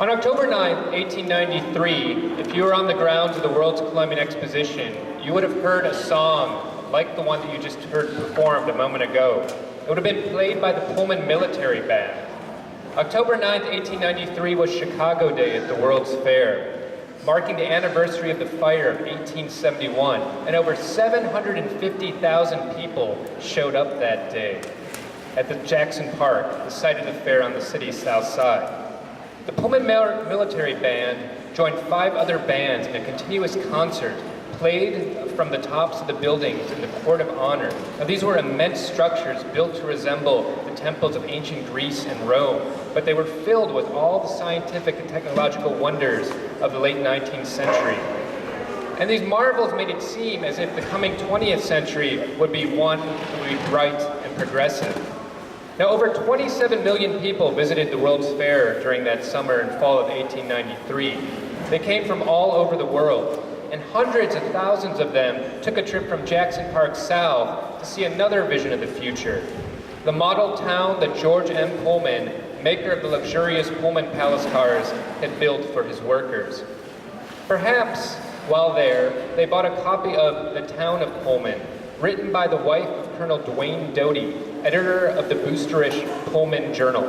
On October 9, 1893, if you were on the grounds of the World's Columbian Exposition, you would have heard a song like the one that you just heard performed a moment ago. It would have been played by the Pullman Military Band. October 9, 1893 was Chicago Day at the World's Fair, marking the anniversary of the fire of 1871, and over 750,000 people showed up that day at the Jackson Park, the site of the fair on the city's south side. The Pullman Military Band joined 5 other bands in a continuous concert, played from the tops of the buildings in the Court of Honor. Now, these were immense structures built to resemble the temples of ancient Greece and Rome, but they were filled with all the scientific and technological wonders of the late 19th century. And these marvels made it seem as if the coming 20th century would be one that would be bright and progressive. Now, over 27 million people visited the World's Fair during that summer and fall of 1893. They came from all over the world, and hundreds of thousands of them took a trip from Jackson Park south to see another vision of the future. The model town that George M. Pullman, maker of the luxurious Pullman Palace cars, had built for his workers. Perhaps, while there, they bought a copy of The Town of Pullman, written by the wife of Colonel Dwayne Doty, editor of the boosterish Pullman Journal.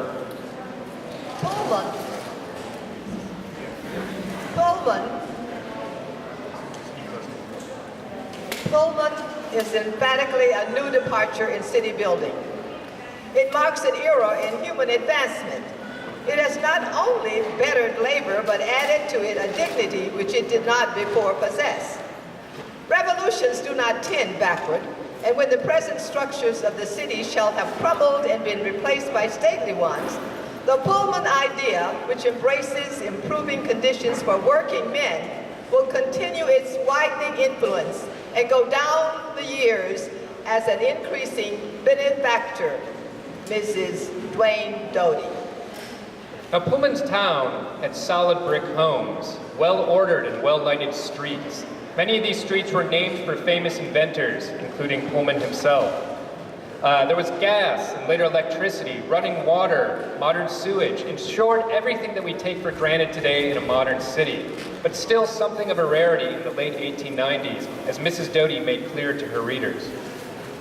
Pullman is emphatically a new departure in city building. It marks an era in human advancement. It has not only bettered labor, but added to it a dignity which it did not before possess. Revolutions do not tend backward, and when the present structures of the city shall have crumbled and been replaced by stately ones, the Pullman idea, which embraces improving conditions for working men, will continue its widening influence and go down the years as an increasing benefactor, Mrs. Dwayne Doty. Now, Pullman's town had solid brick homes, well-ordered and well-lighted streets. Many of these streets were named for famous inventors, including Pullman himself. There was gas and later electricity, running water, modern sewage, in short, everything that we take for granted today in a modern city, but still something of a rarity in the late 1890s, as Mrs. Doty made clear to her readers.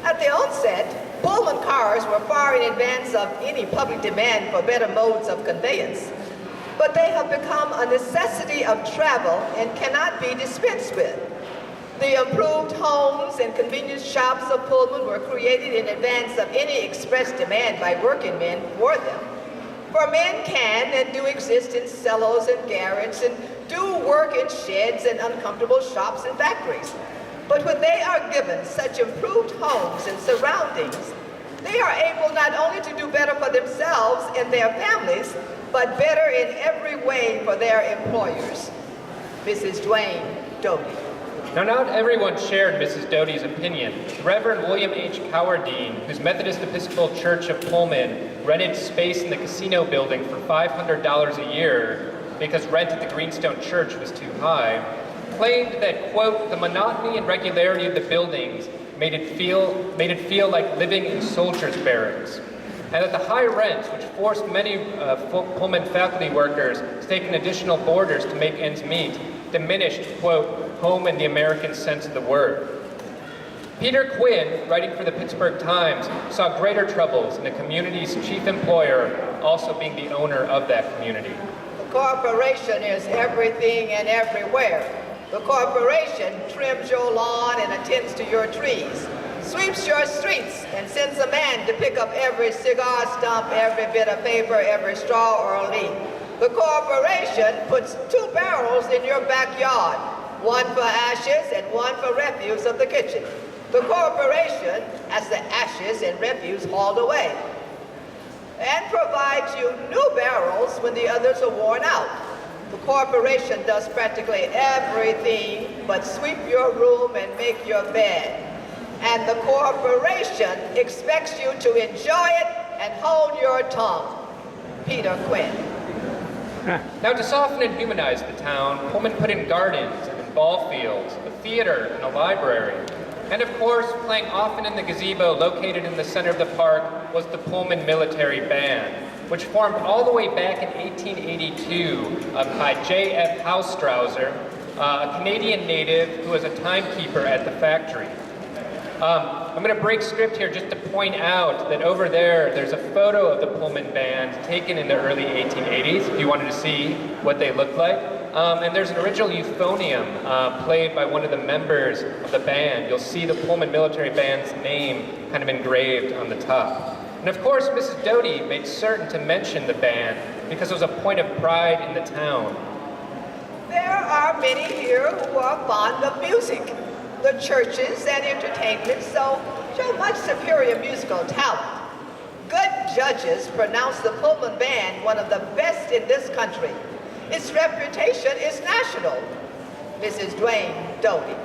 At the onset, Pullman cars were far in advance of any public demand for better modes of conveyance, but they have become a necessity of travel and cannot be dispensed with. The improved homes and convenience shops of Pullman were created in advance of any express demand by working men for them. For men can and do exist in cellos and garrets and do work in sheds and uncomfortable shops and factories. But when they are given such improved homes and surroundings, they are able not only to do better for themselves and their families, but better in every way for their employers. Mrs. Dwayne Doty. Now, not everyone shared Mrs. Doty's opinion. Reverend William H. Cowardine, whose Methodist Episcopal Church of Pullman rented space in the casino building for $500 a year because rent at the Greenstone Church was too high, claimed that, quote, the monotony and regularity of the buildings made it feel like living in soldiers' barracks, and that the high rents, which forced many Pullman faculty workers to take in additional boarders to make ends meet, diminished, quote, home in the American sense of the word. Peter Quinn, writing for the Pittsburgh Times, saw greater troubles in the community's chief employer also being the owner of that community. The corporation is everything and everywhere. The corporation trims your lawn and attends to your trees, sweeps your streets, and sends a man to pick up every cigar stump, every bit of paper, every straw or leaf. The corporation puts 2 barrels in your backyard, one for ashes and one for refuse of the kitchen. The corporation has the ashes and refuse hauled away and provides you new barrels when the others are worn out. The corporation does practically everything but sweep your room and make your bed. And the corporation expects you to enjoy it and hold your tongue. Peter Quinn. Now, to soften and humanize the town, Pullman put in gardens and ball fields, a theater and a library. And of course, playing often in the gazebo located in the center of the park was the Pullman Military Band, which formed all the way back in 1882 by J.F. Haustrauser, a Canadian native who was a timekeeper at the factory. I'm going to break script here just to point out that over there's a photo of the Pullman Band taken in the early 1880s, if you wanted to see what they looked like. And there's an original euphonium played by one of the members of the band. You'll see the Pullman Military Band's name kind of engraved on the top. And of course, Mrs. Doty made certain to mention the band because it was a point of pride in the town. There are many here who are fond of music. The churches and entertainment show much superior musical talent. Good judges pronounce the Pullman Band one of the best in this country. Its reputation is national. Mrs. Dwayne Doty.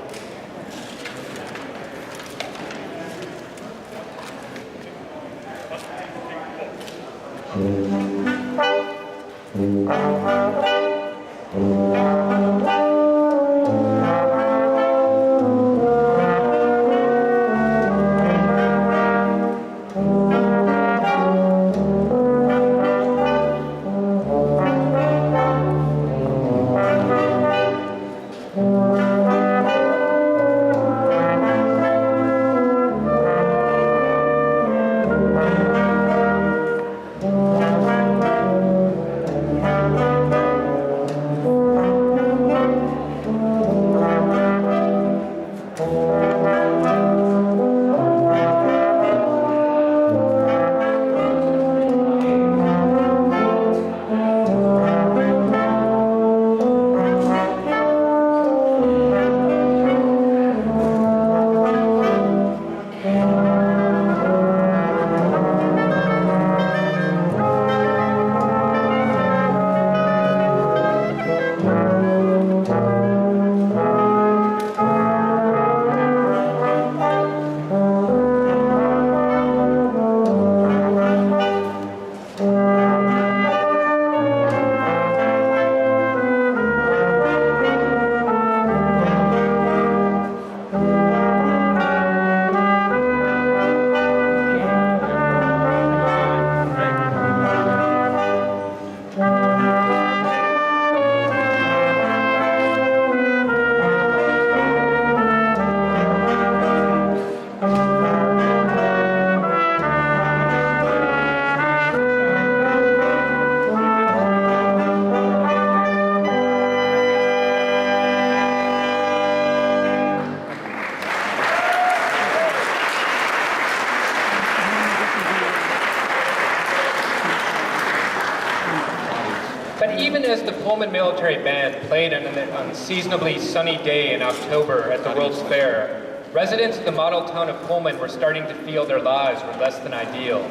But even as the Pullman Military Band played on an unseasonably sunny day in October at the World's Fair, residents of the model town of Pullman were starting to feel their lives were less than ideal.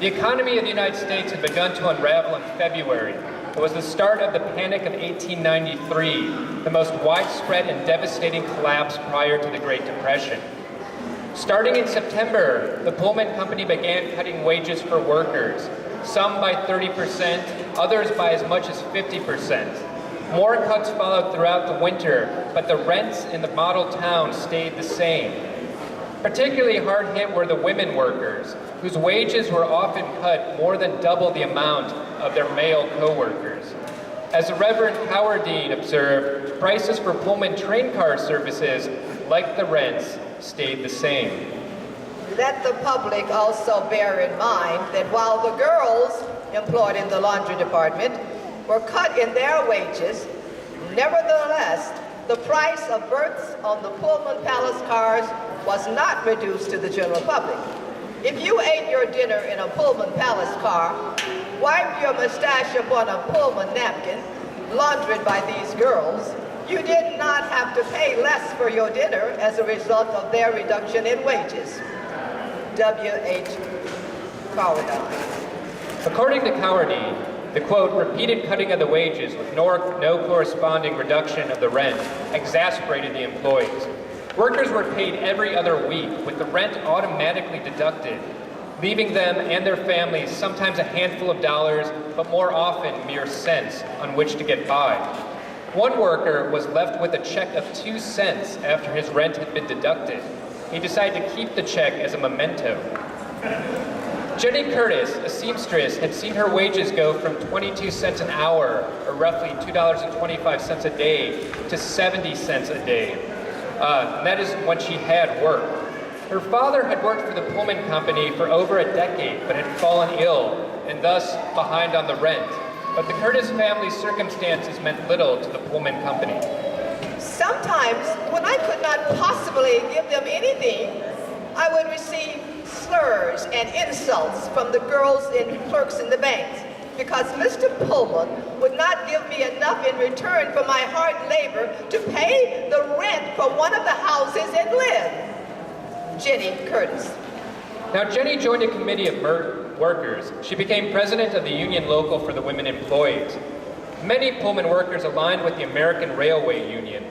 The economy of the United States had begun to unravel in February. It was the start of the Panic of 1893, the most widespread and devastating collapse prior to the Great Depression. Starting in September, the Pullman Company began cutting wages for workers, some by 30%, others by as much as 50%. More cuts followed throughout the winter, but the rents in the model town stayed the same. Particularly hard hit were the women workers, whose wages were often cut more than double the amount of their male co-workers. As the Reverend Howardine observed, prices for Pullman train car services, like the rents, stayed the same. Let the public also bear in mind that while the girls employed in the laundry department were cut in their wages, nevertheless, the price of berths on the Pullman Palace cars was not reduced to the general public. If you ate your dinner in a Pullman Palace car, wiped your mustache upon a Pullman napkin, laundered by these girls, you did not have to pay less for your dinner as a result of their reduction in wages. W.H. Cowardine. According to Cowardine, the quote, repeated cutting of the wages with no corresponding reduction of the rent exasperated the employees. Workers were paid every other week with the rent automatically deducted, leaving them and their families sometimes a handful of dollars, but more often mere cents on which to get by. One worker was left with a check of 2 cents after his rent had been deducted. He decided to keep the check as a memento. Jenny Curtis, a seamstress, had seen her wages go from 22 cents an hour, or roughly $2.25 a day, to 70 cents a day. And that is when she had work. Her father had worked for the Pullman Company for over a decade, but had fallen ill, and thus behind on the rent. But the Curtis family's circumstances meant little to the Pullman Company. Sometimes, when I could not possibly give them anything, I would receive slurs and insults from the girls and clerks in the banks because Mr. Pullman would not give me enough in return for my hard labor to pay the rent for one of the houses in Lynn. Jenny Curtis. Now, Jenny joined a committee of workers. She became president of the union local for the women employees. Many Pullman workers aligned with the American Railway Union,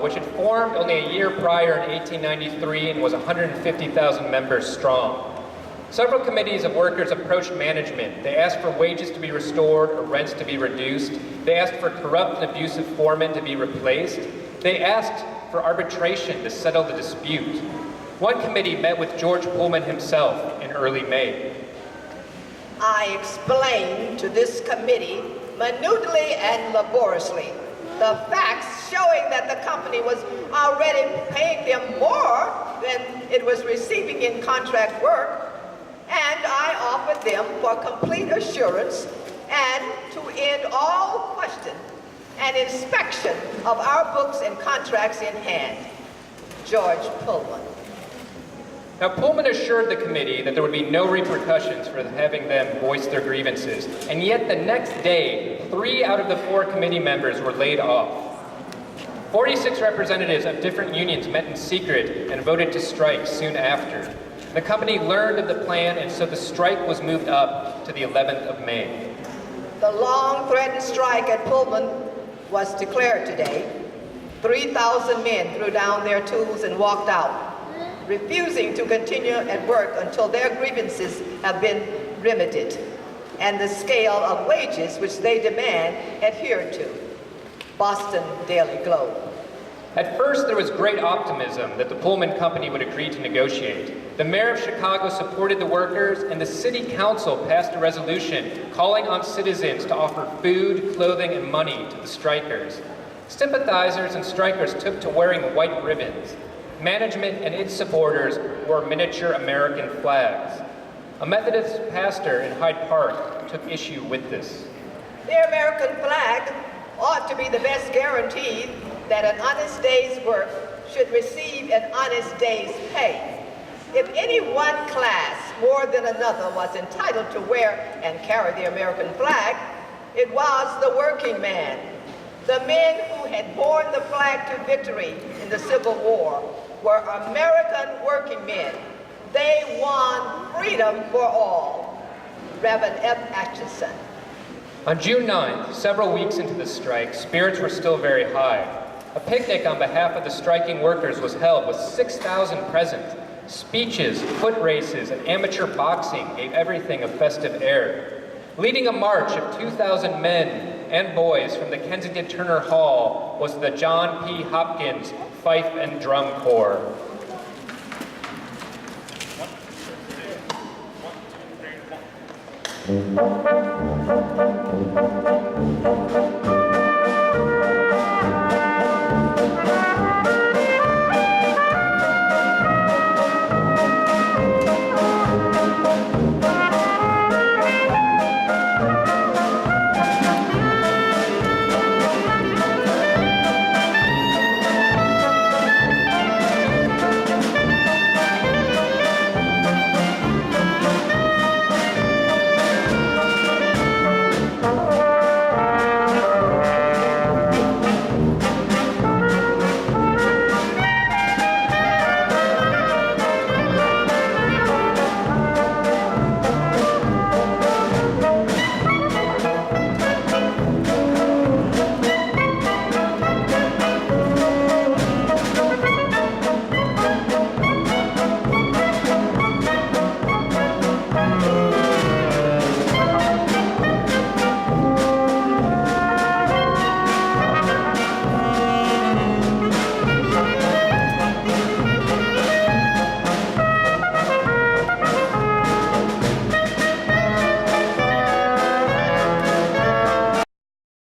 which had formed only a year prior in 1893 and was 150,000 members strong. Several committees of workers approached management. They asked for wages to be restored or rents to be reduced. They asked for corrupt and abusive foremen to be replaced. They asked for arbitration to settle the dispute. One committee met with George Pullman himself in early May. I explained to this committee minutely and laboriously the facts showing that the company was already paying them more than it was receiving in contract work, and I offered them for complete assurance and to end all question an inspection of our books and contracts in hand. George Pullman. Now, Pullman assured the committee that there would be no repercussions for having them voice their grievances, and yet the next day, 3 out of the 4 committee members were laid off. 46 representatives of different unions met in secret and voted to strike soon after. The company learned of the plan, and so the strike was moved up to the 11th of May. The long-threatened strike at Pullman was declared today. 3,000 men threw down their tools and walked out, refusing to continue at work until their grievances have been remedied and the scale of wages which they demand adhered to. Boston Daily Globe. At first, there was great optimism that the Pullman Company would agree to negotiate. The mayor of Chicago supported the workers, and the city council passed a resolution calling on citizens to offer food, clothing, and money to the strikers. Sympathizers and strikers took to wearing white ribbons. Management and its supporters wore miniature American flags. A Methodist pastor in Hyde Park took issue with this. The American flag ought to be the best guarantee that an honest day's work should receive an honest day's pay. If any one class more than another was entitled to wear and carry the American flag, it was the working man. The men who had borne the flag to victory in the Civil War were American working men. They won freedom for all. Reverend F. Atchison. On June 9th, several weeks into the strike, spirits were still very high. A picnic on behalf of the striking workers was held with 6,000 present. Speeches, foot races, and amateur boxing gave everything a festive air. Leading a march of 2,000 men and boys from the Kensington Turner Hall was the John P. Hopkins Fife and Drum Corps.